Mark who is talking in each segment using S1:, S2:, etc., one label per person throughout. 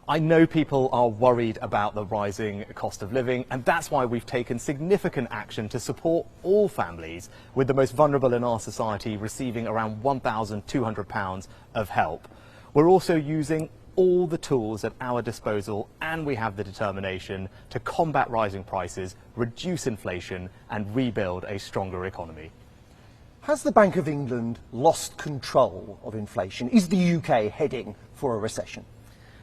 S1: I know people are worried about the rising cost of living, and that's why we've taken significant action to support all families, with the most vulnerable in our society receiving around £1,200 of help. We're also using all the tools at our disposal, and we have the determination to combat rising prices, reduce inflation and rebuild a stronger economy.
S2: Has the Bank of England lost control of inflation? Is the UK heading for a recession?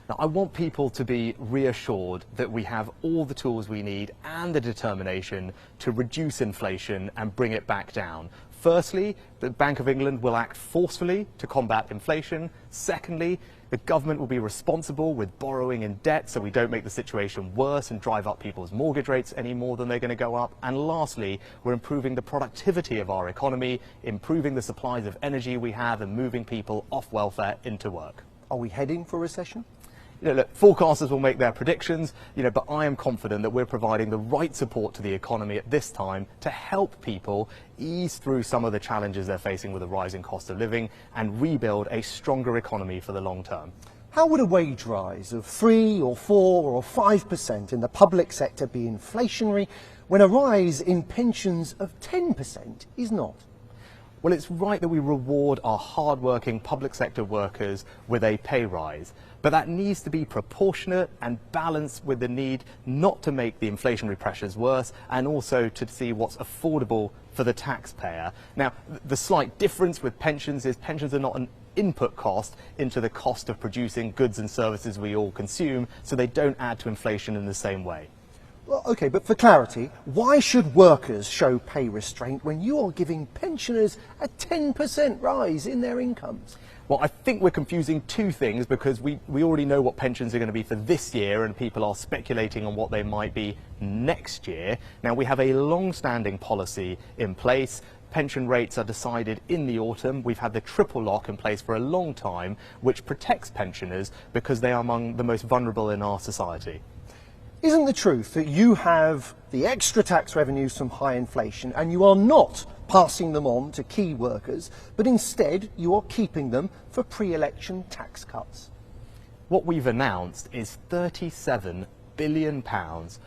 S1: Now, I want people to be reassured that we have all the tools we need and the determination to reduce inflation and bring it back down. Firstly, the Bank of England will act forcefully to combat inflation. Secondly, the government will be responsible with borrowing and debt so we don't make the situation worse and drive up people's mortgage rates any more than they're going to go up. And lastly, we're improving the productivity of our economy, improving the supplies of energy we have and moving people off welfare into work.
S2: Are we heading for a recession?
S1: Look, forecasters will make their predictions, but I am confident that we're providing the right support to the economy at this time to help people ease through some of the challenges they're facing with the rising cost of living and rebuild a stronger economy for the long term.
S2: How would a wage rise of 3 or 4 or 5% in the public sector be inflationary when a rise in pensions of 10% is not?
S1: Well, it's right that we reward our hard-working public sector workers with a pay rise, but that needs to be proportionate and balanced with the need not to make the inflationary pressures worse and also to see what's affordable for the taxpayer. Now, the slight difference with pensions is pensions are not an input cost into the cost of producing goods and services we all consume, so they don't add to inflation in the same way.
S2: Well, OK, but for clarity, why should workers show pay restraint when you are giving pensioners a 10% rise in their incomes?
S1: Well, I think we're confusing two things because we already know what pensions are going to be for this year and people are speculating on what they might be next year. Now, we have a long-standing policy in place. Pension rates are decided in the autumn. We've had the triple lock in place for a long time, which protects pensioners because they are among the most vulnerable in our society.
S2: Isn't the truth that you have the extra tax revenues from high inflation and you are not passing them on to key workers, but instead you are keeping them for pre-election tax cuts?
S1: What we've announced is £37 billion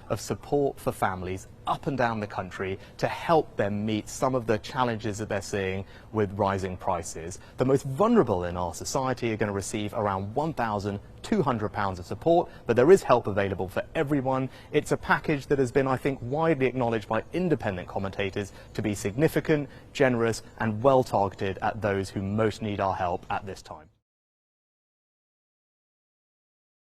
S1: of support for families up and down the country to help them meet some of the challenges that they're seeing with rising prices. The most vulnerable in our society are going to receive around £1,200 of support, but there is help available for everyone. It's a package that has been, I think, widely acknowledged by independent commentators to be significant, generous and well targeted at those who most need our help at this time.